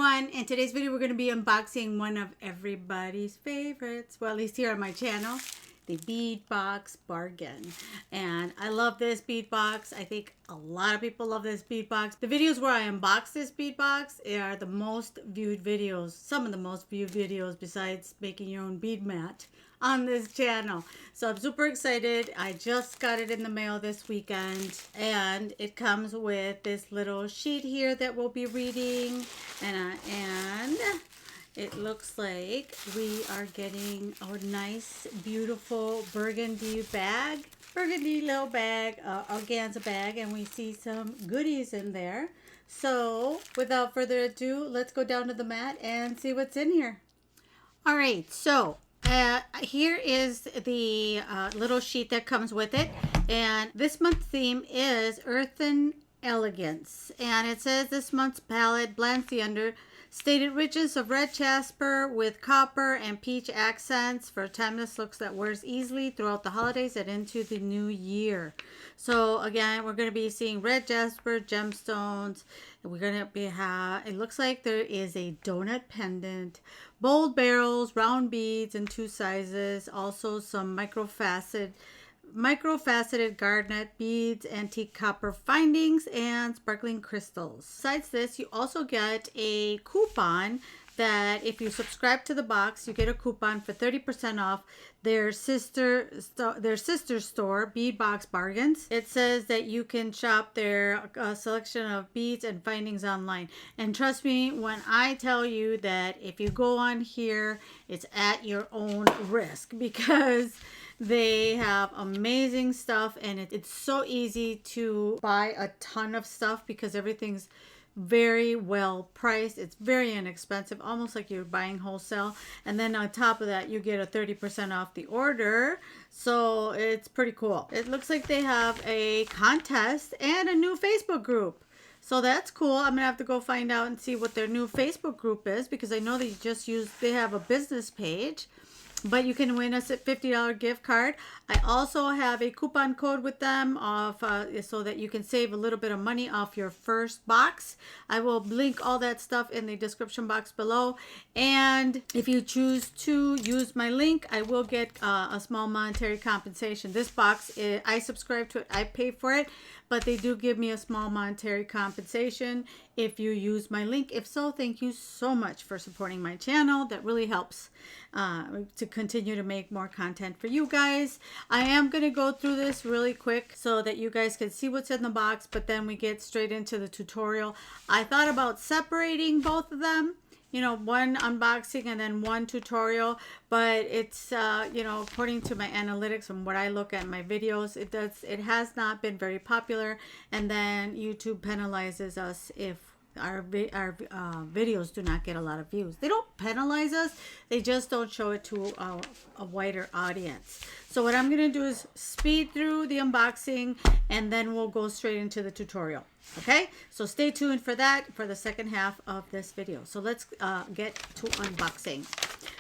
everyone. In today's video, we're going to be unboxing one of everybody's favorites. Well, at least here on my channel, the Bead Box Bargain. And I love this bead box. I think a lot of people love this bead box. The videos where I unbox this bead box are the most viewed videos, some of the most viewed videos besides making your own bead mat on this channel. So I'm super excited. I just got it in the mail this weekend, and it comes with this little sheet here that we'll be reading, and it looks like we are getting a nice, beautiful burgundy little bag, organza bag, and we see some goodies in there. So without further ado, let's go down to the mat and see what's in here. All right, so here is the little sheet that comes with it, and this month's theme is Earthen Elegance, and it says this month's palette blends the understated richness of red jasper with copper and peach accents for timeless looks that wears easily throughout the holidays and into the new year. So again, we're going to be seeing red jasper, gemstones. We're going to be it looks like there is a donut pendant, bold barrels, round beads in 2 sizes, also some microfaceted garnet beads, antique copper findings, and sparkling crystals. Besides this, you also get a coupon that if you subscribe to the box, you get a coupon for 30% off their sister store, Bead Box Bargains. It says that you can shop their selection of beads and findings online. And trust me when I tell you that if you go on here, it's at your own risk, because they have amazing stuff, and it's so easy to buy a ton of stuff because everything's very well priced. It's very inexpensive, almost like you're buying wholesale, and then on top of that you get a 30% off the order. So it's pretty cool. It looks like they have a contest and a new Facebook group, so that's cool. I'm gonna have to go find out and see what their new Facebook group is, because I know they have a business page. But you can win us a $50 gift card. I also have a coupon code with them so that you can save a little bit of money off your first box. I will link all that stuff in the description box below. And if you choose to use my link, I will get a small monetary compensation. This box, I subscribe to it. I pay for it. But they do give me a small monetary compensation if you use my link. If so, thank you so much for supporting my channel. That really helps to continue to make more content for you guys. I am going to go through this really quick so that you guys can see what's in the box, but then we get straight into the tutorial. I thought about separating both of them, one unboxing and then one tutorial, but it's according to my analytics and what I look at in my videos, it has not been very popular, and then YouTube penalizes us if our videos do not get a lot of views. They don't penalize us, they just don't show it to a wider audience. So what I'm going to do is speed through the unboxing, and then we'll go straight into the tutorial. Okay, so stay tuned for that for the second half of this video. So let's get to unboxing.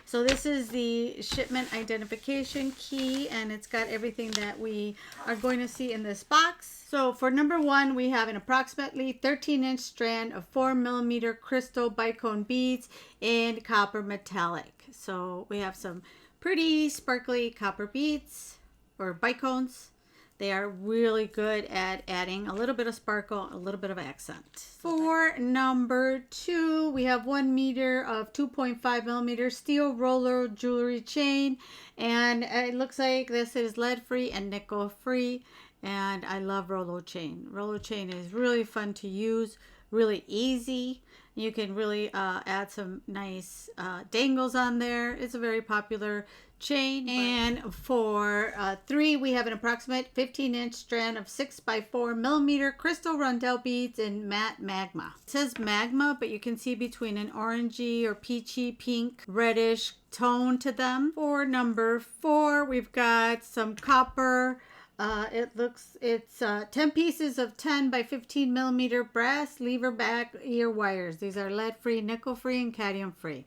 So this is the shipment identification key, and it's got everything that we are going to see in this box. So for number 1, we have an approximately 13-inch strand of 4mm crystal bicone beads in copper metallic. So we have some pretty sparkly copper beads or bicones. They are really good at adding a little bit of sparkle, a little bit of accent. For number 2, we have 1 meter of 2.5mm steel roller jewelry chain, and it looks like this is lead-free and nickel-free, and I love Rolo chain. Rolo chain is really fun to use, really easy. You can really add some nice dangles on there. It's a very popular chain. And for 3, we have an approximate 15-inch strand of 6x4mm crystal rondelle beads in matte magma. It says magma, but you can see between an orangey or peachy pink reddish tone to them. For number 4, we've got some copper. It's 10 pieces of 10x15mm brass lever back ear wires. These are lead-free, nickel-free, and cadmium-free.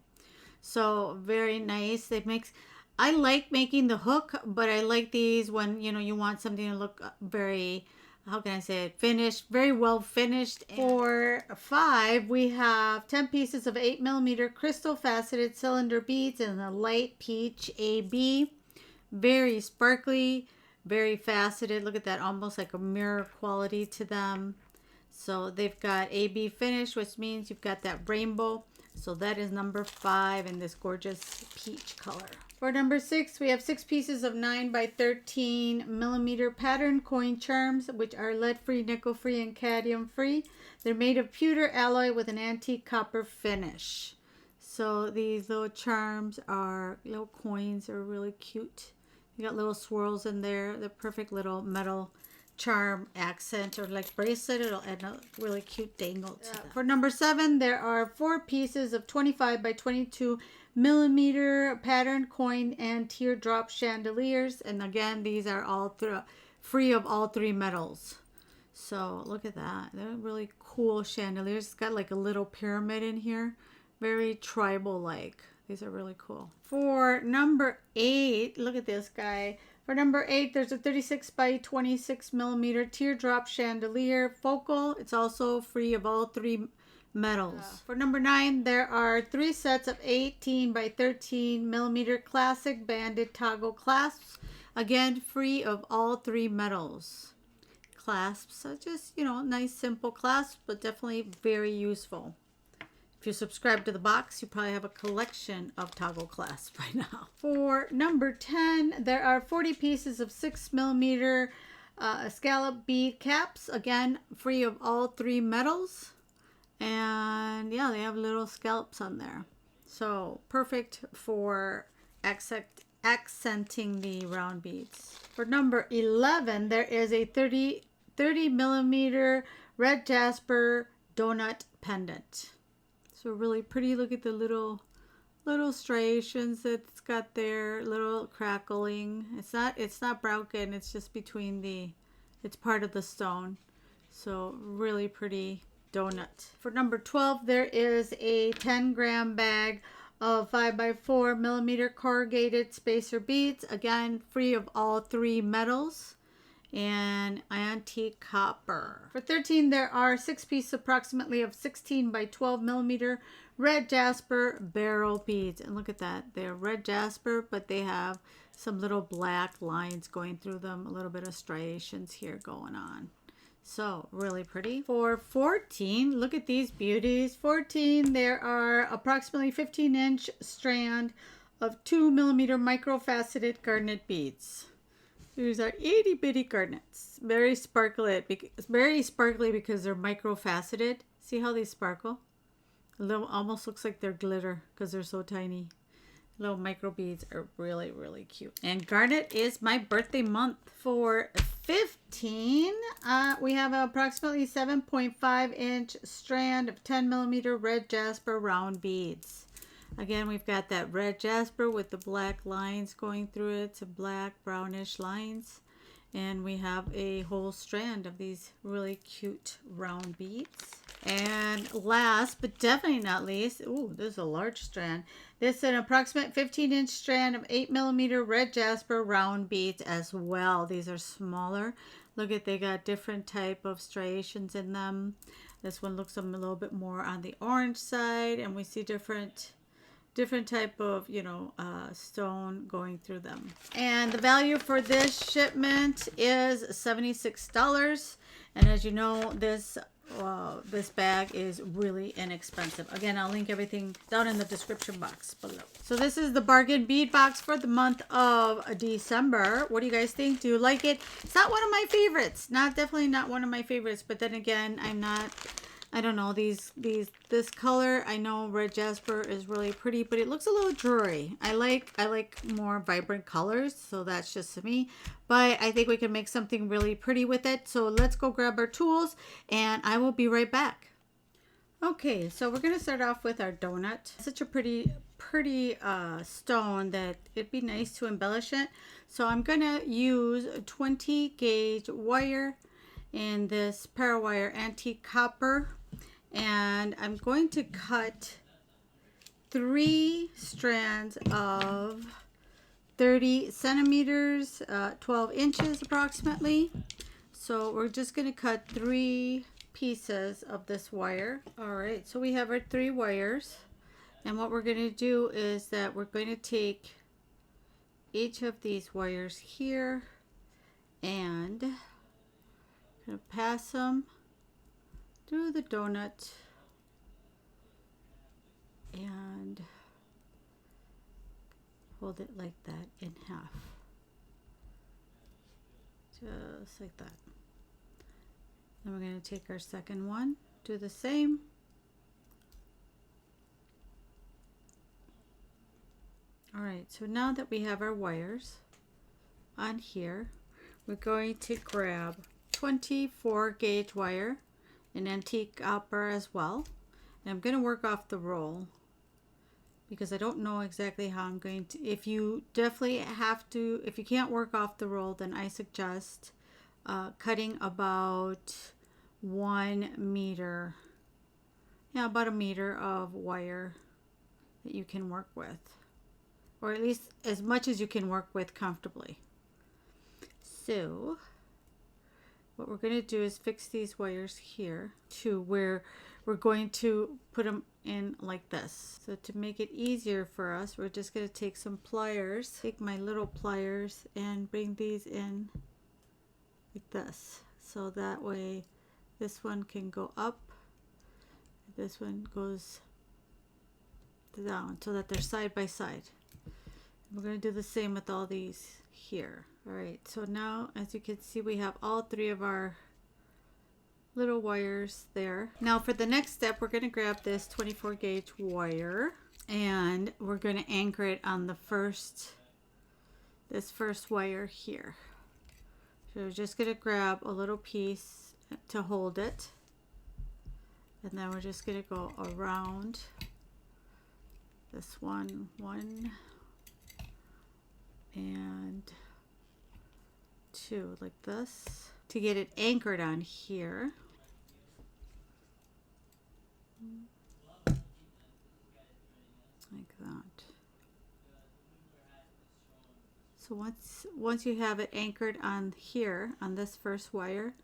So very nice. I like making the hook, but I like these when you want something to look very how can I say it, finished, very well finished. For 5, we have 10 pieces of 8mm crystal faceted cylinder beads in a light peach AB. Very sparkly, very faceted. Look at that, almost like a mirror quality to them. So they've got AB finish, which means you've got that rainbow. So that is number 5 in this gorgeous peach color. For number 6, we have 6 pieces of 9 by 13mm pattern coin charms, which are lead-free, nickel-free, and cadmium-free. They're made of pewter alloy with an antique copper finish. So these little charms are little coins, are really cute. You got little swirls in there. The perfect little metal charm accent or like bracelet. It'll add a really cute dangle to that. For number 7, there are 4 pieces of 25 by 22mm pattern coin and teardrop chandeliers, and again these are all free of all 3 metals. So look at that, they're really cool chandeliers. It's got like a little pyramid in here, very tribal like. These are really cool. For number 8, look at this guy. For number 8, there's a 36 by 26mm teardrop chandelier focal. It's also free of all 3 metals. For number 9, there are 3 sets of 18 by 13mm classic banded toggle clasps. Again, free of all 3 metals. Clasps are just, you know, nice simple clasps, but definitely very useful. If you subscribe to the box, you probably have a collection of toggle clasps by now. For number 10, there are 40 pieces of 6mm scallop bead caps. Again, free of all 3 metals. And yeah, they have little scallops on there. So perfect for accenting the round beads. For number 11, there is a 30mm red jasper donut pendant. So really pretty. Look at the little striations that it's got there, little crackling. It's not broken, it's just between it's part of the stone. So really pretty donut. For number 12, there is a 10-gram bag of 5 by 4mm corrugated spacer beads, again free of all 3 metals and antique copper. For 13, there are 6 pieces approximately of 16 by 12mm red jasper barrel beads. And look at that, they're red jasper, but they have some little black lines going through them, a little bit of striations here going on. So really pretty. For 14, look at these beauties. 14, there are approximately 15-inch strand of 2mm micro-faceted garnet beads. These are itty bitty garnets. Very sparkly because they're micro-faceted. See how they sparkle? Almost looks like they're glitter because they're so tiny. Little micro beads are really, really cute. And garnet is my birthday month. For 15, we have approximately 7.5-inch strand of 10mm red jasper round beads. Again, we've got that red jasper with the black lines going through it, some black brownish lines. And we have a whole strand of these really cute round beads. And last, but definitely not least, ooh, this is a large strand. This is an approximate 15-inch strand of 8mm red jasper round beads as well. These are smaller. Look at, they got different type of striations in them. This one looks a little bit more on the orange side, and we see different type of, you know, stone going through them. And the value for this shipment is $76. And as you know, this bag is really inexpensive. Again, I'll link everything down in the description box below. So this is the bargain bead box for the month of December. What do you guys think? Do you like it? It's not one of my favorites. Definitely not one of my favorites. But then again, I don't know, this color, I know red jasper is really pretty, but it looks a little dreary. I like more vibrant colors, so that's just me. But I think we can make something really pretty with it. So let's go grab our tools and I will be right back. Okay, so we're gonna start off with our donut. Such a pretty stone that it'd be nice to embellish it. So I'm gonna use a 20 gauge wire in this Parawire antique copper, and I'm going to cut 3 strands of 30 centimeters, 12 inches approximately. So we're just going to cut 3 pieces of this wire. All right, so we have our 3 wires. And what we're going to do is that we're going to take each of these wires here and going to pass them through the donut and hold it like that in half. Just like that. Then we're going to take our second one, do the same. All right, so now that we have our wires on here, we're going to grab 24 gauge wire, an antique copper as well. And I'm going to work off the roll because I don't know exactly how I'm going to. If you definitely have to, if you can't work off the roll, then I suggest cutting about 1 meter. Yeah, about a meter of wire that you can work with. Or at least as much as you can work with comfortably. So what we're going to do is fix these wires here to where we're going to put them in like this. So to make it easier for us, we're just going to take some pliers, take my little pliers and bring these in like this. So that way this one can go up, this one goes down, so that they're side by side. We're going to do the same with all these here. All right, so now as you can see, we have all 3 of our little wires there. Now for the next step, we're going to grab this 24 gauge wire and we're going to anchor it on the this first wire here. So we're just going to grab a little piece to hold it, and then we're just going to go around this one and 2 like this to get it anchored on here. Like that. So once you have it anchored on here on this first wire,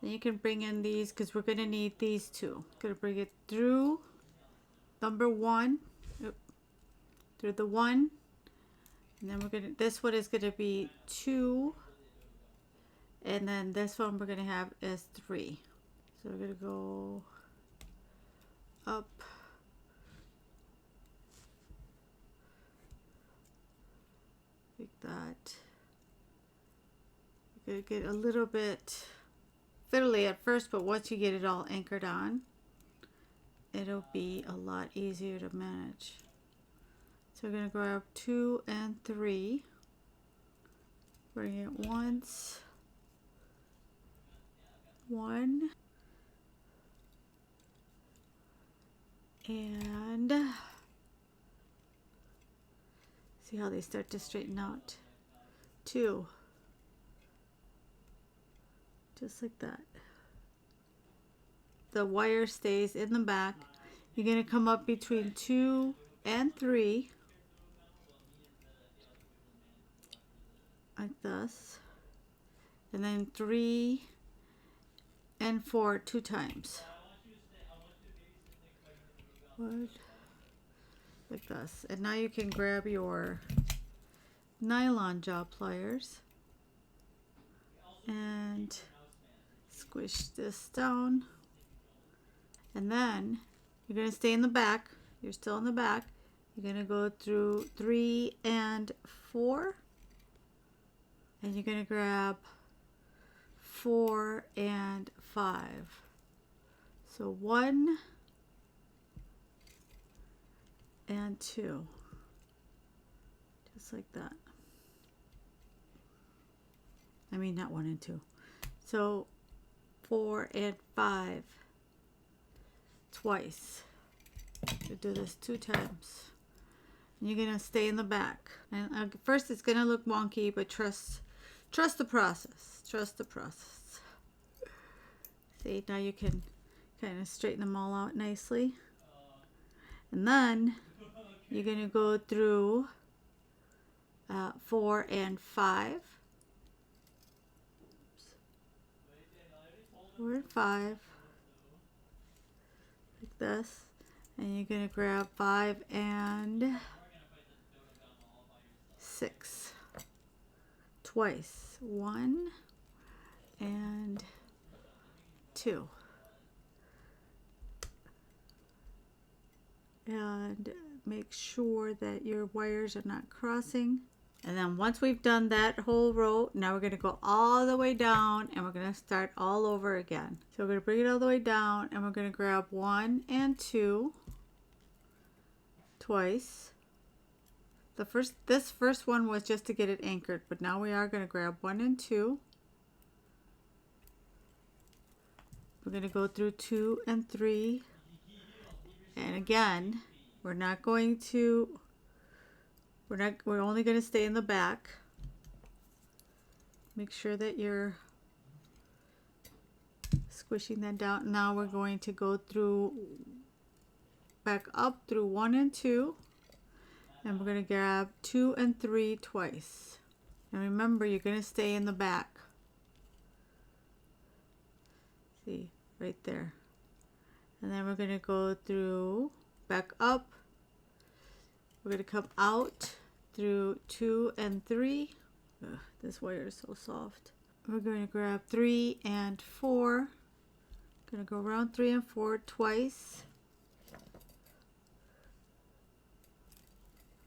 then you can bring in these, because we're going to need these 2. Going to bring it through number 1, through the 1, and then we're going to, this one is going to be 2, and then this one we're going to have as 3. So we're going to go up, like that. You're going to get a little bit fiddly at first, but once you get it all anchored on, it'll be a lot easier to manage. So we're going to grab 2 and 3, bring it once, 1, and see how they start to straighten out. 2, just like that. The wire stays in the back. You're going to come up between 2 and 3 like this, and then 3 and 4 2 times. 1 like this. And now you can grab your nylon jaw pliers and squish this down, and then you're going to stay in the back. You're still in the back. You're going to go through 3 and 4, and you're going to grab 4 and 5. So 1 and 2, just like that. I mean, not 1 and 2. So 4 and 5 twice. You do this 2 times. And you're gonna stay in the back. And at first, it's gonna look wonky, but trust the process. Trust the process. See, now you can kind of straighten them all out nicely. And then you're gonna go through 4 and 5. 4 and 5, like this, and you're going to grab 5 and 6 twice, 1 and 2, and make sure that your wires are not crossing. And then once we've done that whole row, now we're going to go all the way down and we're going to start all over again. So we're going to bring it all the way down and we're going to grab 1 and 2 twice. This first one was just to get it anchored, but now we are going to grab 1 and 2. We're going to go through 2 and 3. And again, we're only going to stay in the back. Make sure that you're squishing that down. Now we're going to go through, back up through 1 and 2, and we're going to grab 2 and 3 twice. And remember, you're going to stay in the back. See, right there. And then we're going to go through, back up. We're going to come out through 2 and 3. Ugh, this wire is so soft. We're going to grab 3 and 4. Going to go around 3 and 4 twice.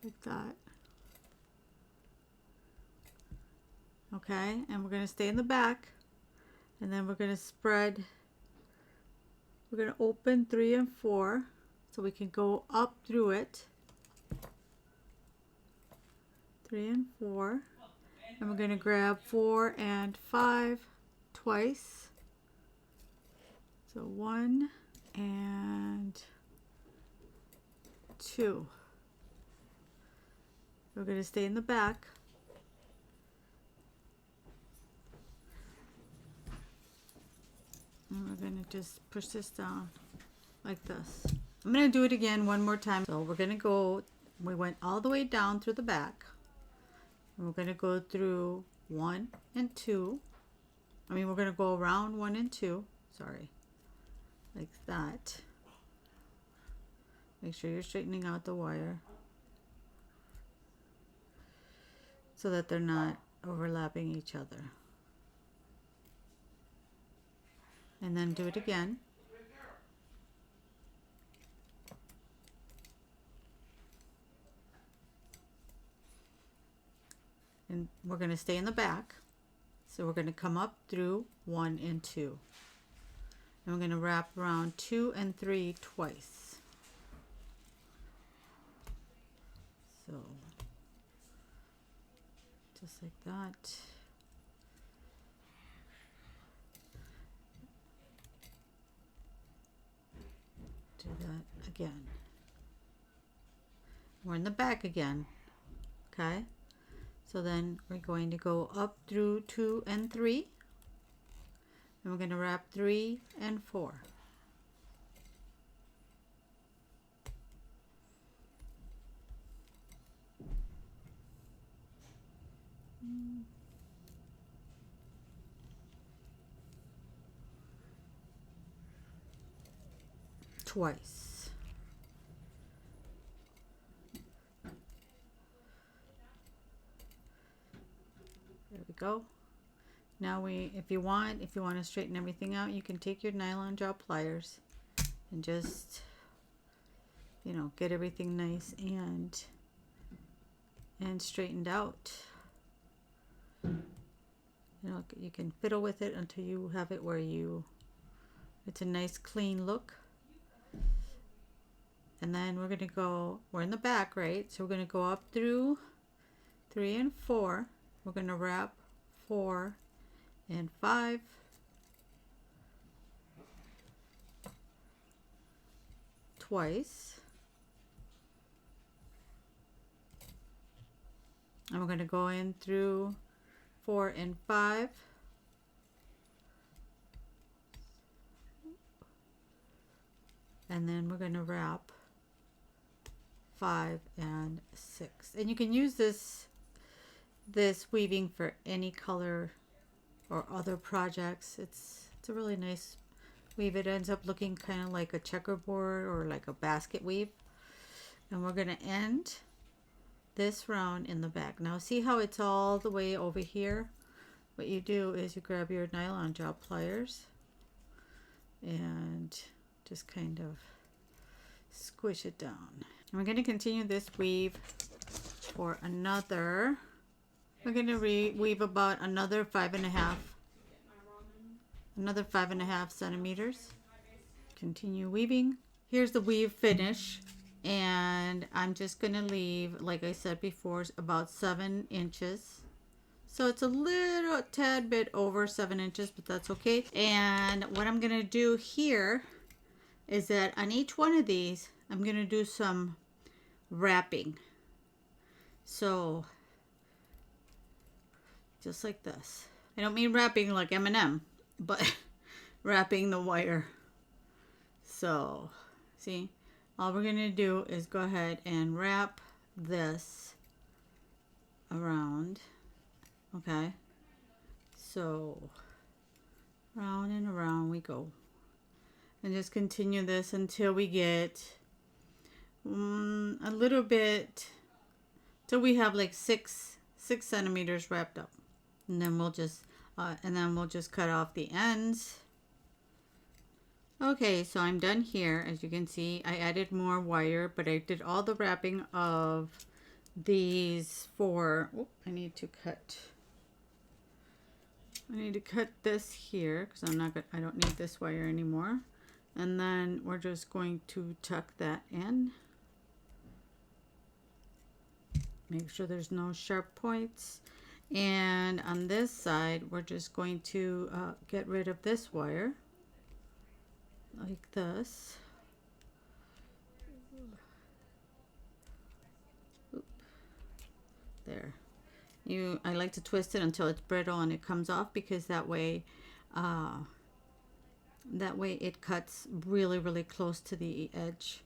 Like that. Okay, and we're going to stay in the back. And then we're going to spread. We're going to open 3 and 4 so we can go up through it. 3 and 4, and we're going to grab 4 and 5 twice. So 1 and 2. We're going to stay in the back. And we're going to just push this down like this. I'm going to do it again one more time. So we're going to go, we went all the way down through the back. And we're going to go through 1 and 2. We're going to go around 1 and 2. Sorry. Like that. Make sure you're straightening out the wire so that they're not overlapping each other. And then do it again. And we're going to stay in the back. So we're going to come up through 1 and 2. And we're going to wrap around 2 and 3 twice. So just like that. Do that again. We're in the back again. Okay? So then we're going to go up through 2 and 3. And we're going to wrap 3 and 4. Twice. There we go. Now if you want to straighten everything out, you can take your nylon jaw pliers and just, get everything nice and straightened out. You can fiddle with it until you have it where it's a nice clean look. And then we're in the back, right? So we're going to go up through 3 and 4. We're going to wrap 4 and 5. Twice. And we're going to go in through 4 and 5. And then we're going to wrap 5 and 6. And you can use this weaving for any color or other projects. It's It's a really nice weave. It ends up looking kind of like a checkerboard or like a basket weave. And we're going to end this round in the back. Now see how it's all the way over here? What you do is you grab your nylon job pliers and just kind of squish it down. And we're going to continue this weave for another, we're going to weave about another 5.5 centimeters. Continue weaving. Here's the weave finish, and I'm just going to leave, like I said before, about 7 inches. So it's a little tad bit over 7 inches, but that's okay. And what I'm going to do here is that on each one of these, I'm going to do some wrapping. So just like this. I don't mean wrapping like M&M, but wrapping the wire. So see, all we're going to do is go ahead and wrap this around. Okay, so round and around we go, and just continue this until we get a little bit, till we have like six centimeters wrapped up, and then we'll just cut off the ends. Okay, so I'm done here. As you can see, I added more wire, but I did all the wrapping of these four. Oh, I need to cut this here because I don't need this wire anymore. And then we're just going to tuck that in. Make sure there's no sharp points. And on this side, we're just going to get rid of this wire like this. Oop. There. I like to twist it until it's brittle and it comes off, because that way it cuts really close to the edge,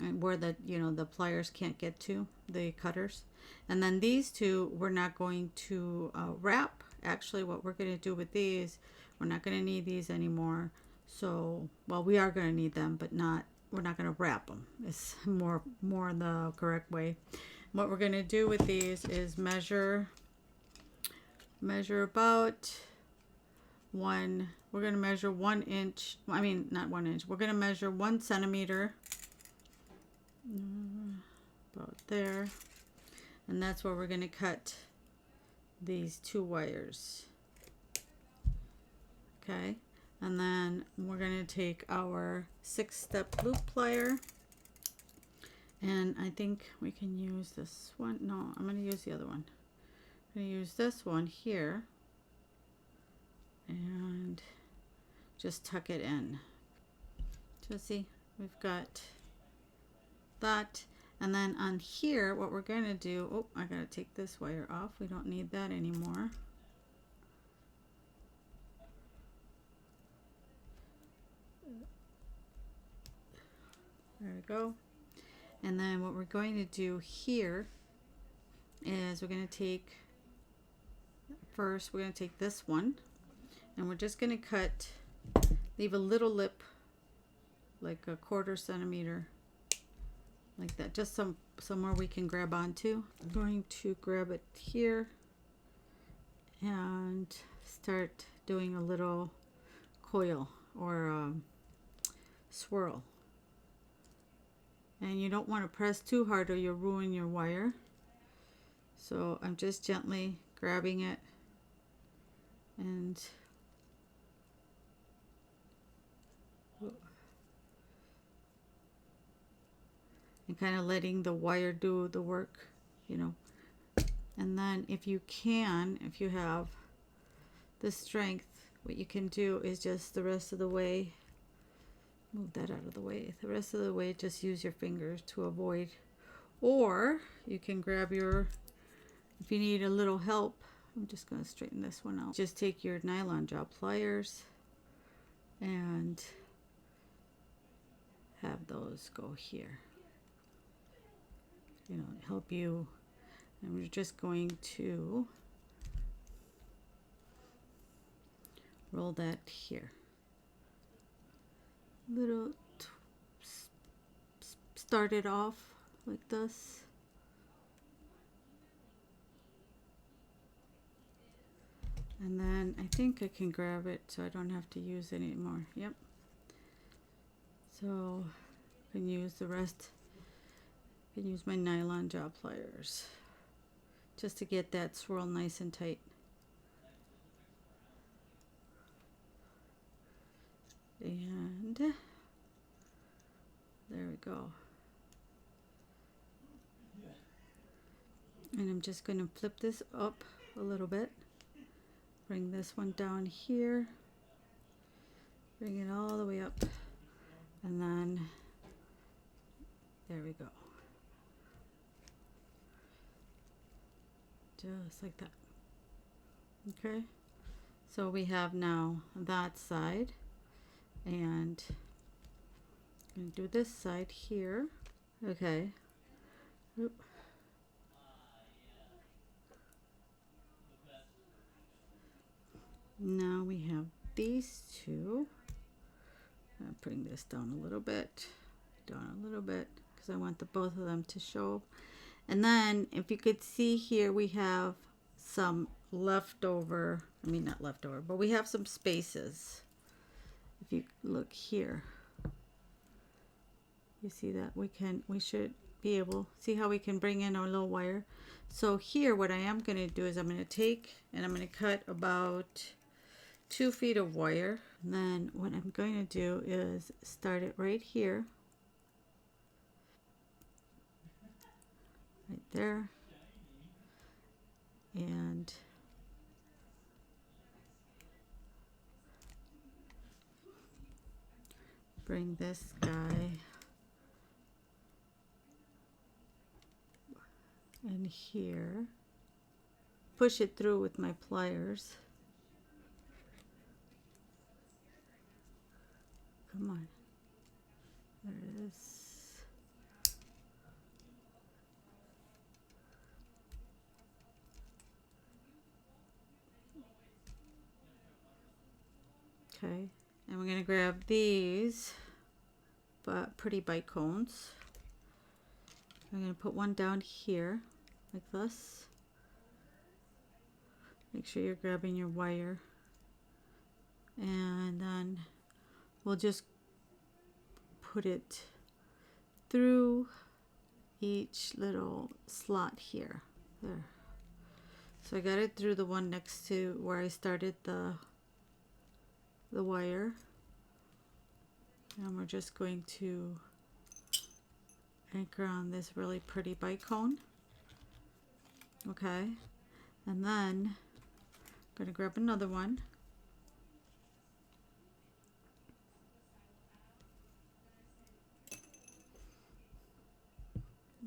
and where the pliers can't get to, the cutters. And then these two we're not going to wrap. Actually, what we're going to do with these, we're not going to need these anymore. So, well, we are going to need them, but we're not going to wrap them. It's more the correct way. What we're going to do with these is measure about we're going to measure 1 inch. I mean, not 1 inch. We're going to measure 1 centimeter about there. And that's where we're going to cut these 2 wires. Okay. And then we're going to take our 6-step loop plier. And I think we can use this one. No, I'm going to use the other one. I'm going to use this one here. And just tuck it in. So see, we've got that. And then on here, what we're going to do, oh, I got to take this wire off. We don't need that anymore. There we go. And then what we're going to do here is we're going to take, first we're going to take this one, and we're just going to leave a little lip, like a 1/4 centimeter, like that, just somewhere we can grab onto. I'm going to grab it here and start doing a little coil or swirl. And you don't want to press too hard or you'll ruin your wire. So I'm just gently grabbing it and kind of letting the wire do the work, And then if you have the strength, what you can do is just the rest of the way, move that out of the way. The rest of the way, just use your fingers to avoid. Or you can grab if you need a little help, I'm just going to straighten this one out. Just take your nylon job pliers and have those go here. Help you. And we're just going to roll that here. Little start it off like this. And then I think I can grab it so I don't have to use it anymore. Yep. So I can use the rest. I can use my nylon jaw pliers just to get that swirl nice and tight. And there we go. And I'm just going to flip this up a little bit. Bring this one down here. Bring it all the way up. And then there we go. Just like that. Okay. So we have now that side. And I'm going to do this side here. Okay. Oop. Now we have these two. I'm bring this down a little bit, because I want the both of them to show. And then if you could see here, we have some leftover, I mean not leftover, but we have some spaces. If you look here, you see that we should be able, see how we can bring in our little wire. So here what I am going to do is I'm going to take and I'm going to cut about 2 feet of wire. And then what I'm going to do is start it right here, right there, and bring this guy in here, push it through with my pliers. Come on. There it is. Okay. And we're going to grab these pretty bite cones. I'm going to put one down here like this. Make sure you're grabbing your wire. And then we'll just put it through each little slot here. There. So I got it through the one next to where I started the wire. And we're just going to anchor on this really pretty bite cone. Okay. And then I'm going to grab another one.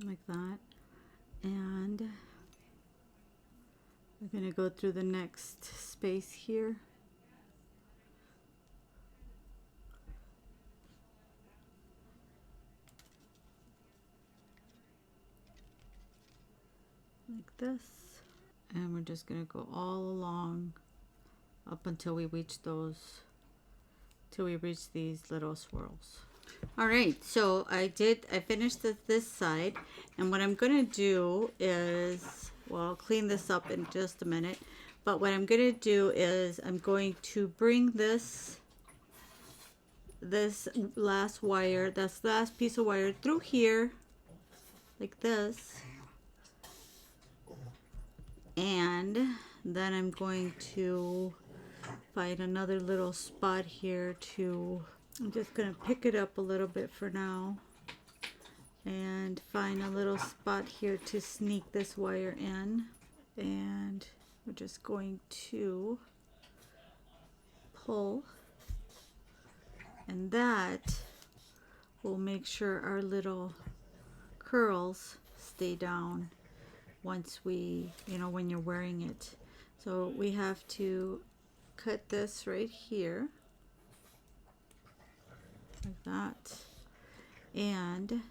Like that, and we're going to go through the next space here. Like this, and we're just going to go all along up until we reach these little swirls. All right, so I finished this side, and what I'm going to do is, well, I'll clean this up in just a minute, but what I'm going to do is I'm going to bring this last piece of wire through here, like this, and then I'm going to find another little spot here I'm just going to pick it up a little bit for now and find a little spot here to sneak this wire in, and we're just going to pull, and that will make sure our little curls stay down once when you're wearing it. So we have to cut this right here like that, and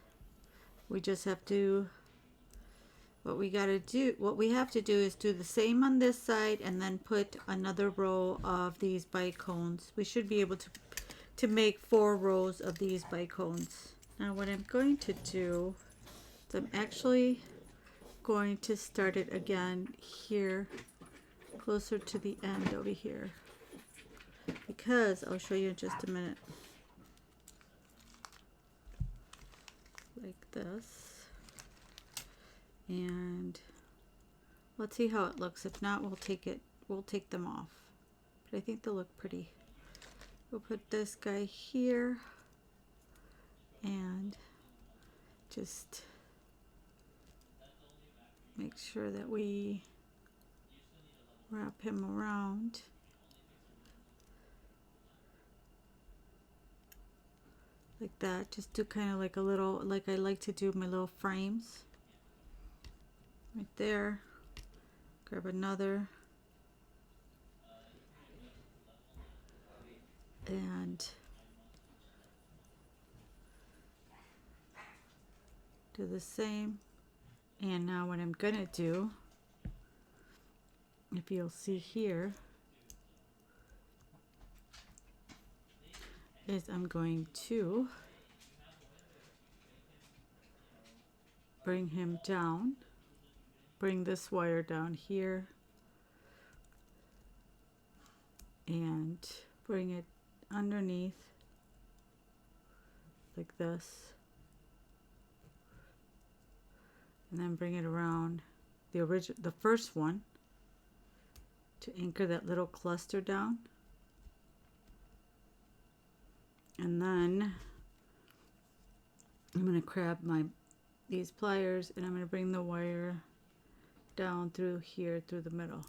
we just have to what we have to do is do the same on this side and then put another row of these bicones. We should be able to make 4 rows of these bicones. Now what I'm going to do is I'm actually going to start it again here, closer to the end over here, because I'll show you in just a minute. Like this. And let's see how it looks. If not, we'll take them off. But I think they'll look pretty. We'll put this guy here and just make sure that we wrap him around. Like that. Just do kind of like a little, like I like to do my little frames. Right there. Grab another. And do the same. And now what I'm gonna do, if you'll see here, is I'm going to bring him down, bring this wire down here, and bring it underneath like this, and then bring it around the first one to anchor that little cluster down. And then I'm going to grab these pliers and I'm going to bring the wire down through here, through the middle.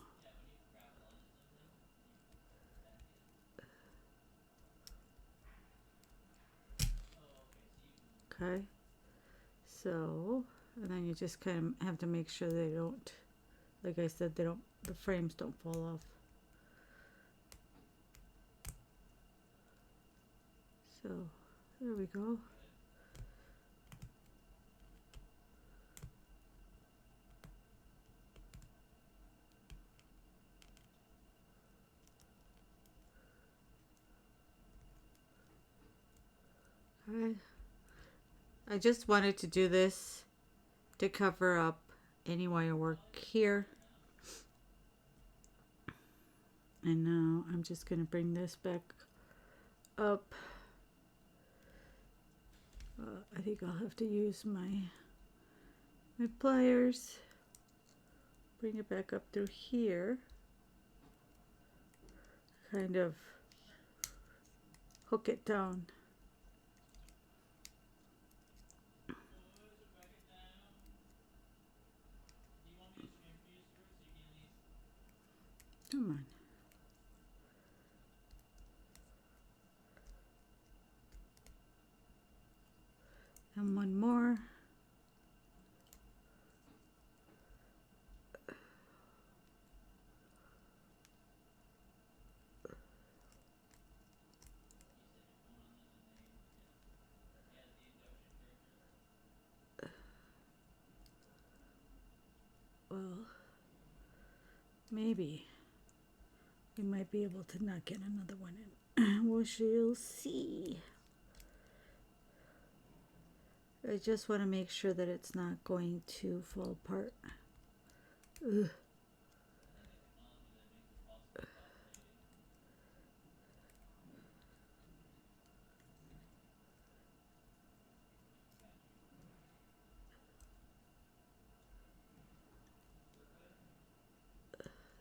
Okay, so, and then you just kind of have to make sure they don't, like I said, the frames don't fall off. So there we go. Okay. I just wanted to do this to cover up any wire work here. And now I'm just going to bring this back up. I think I'll have to use my pliers. Bring it back up through here. Kind of hook it down. Come on. And one more. Well, maybe we might be able to not get another one in. We shall see. I just want to make sure that it's not going to fall apart. Ugh.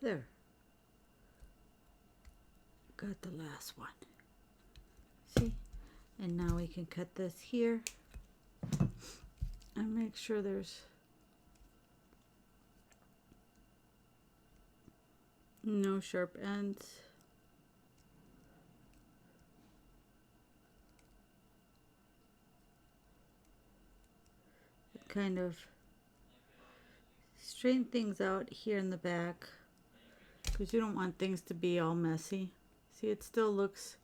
There. Got the last one. See? And now we can cut this here and make sure there's no sharp ends. Kind of straighten things out here in the back because you don't want things to be all messy. See, it still looks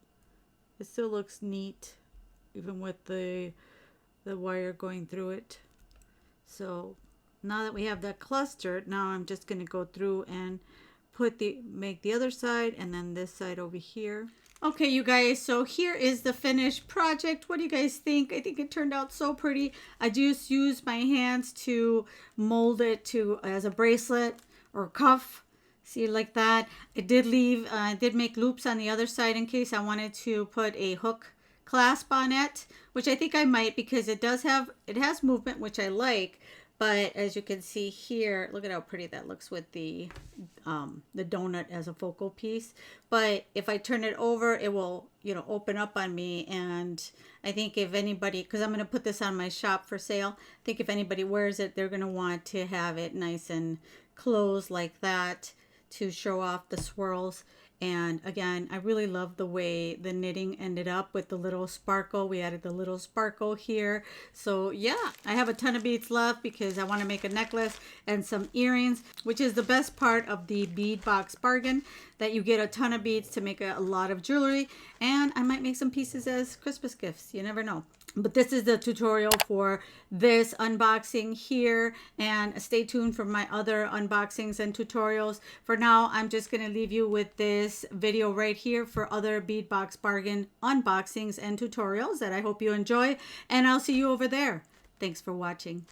neat even with the wire going through it. So now that we have that clustered, now I'm just going to go through and make the other side and then this side over here. Okay, you guys, so here is the finished project. What do you guys think? I think it turned out so pretty. I just used my hands to mold it to as a bracelet or cuff. See, like that. I did make loops on the other side in case I wanted to put a hook clasp on it, which I think I might because it has movement, which I like. But as you can see here, look at how pretty that looks with the donut as a focal piece. But if I turn it over, it will, open up on me. And I think if anybody, because I'm going to put this on my shop for sale, I think if anybody wears it, they're going to want to have it nice and closed like that to show off the swirls. And again, I really love the way the knitting ended up with the little sparkle. We added the little sparkle here. So yeah, I have a ton of beads left because I want to make a necklace and some earrings, which is the best part of the bead box bargain, that you get a ton of beads to make a lot of jewelry. And I might make some pieces as Christmas gifts. You never know. But this is the tutorial for this unboxing here, and stay tuned for my other unboxings and tutorials. For now, I'm just going to leave you with this video right here for other bead box bargain unboxings and tutorials that I hope you enjoy, and I'll see you over there. Thanks for watching.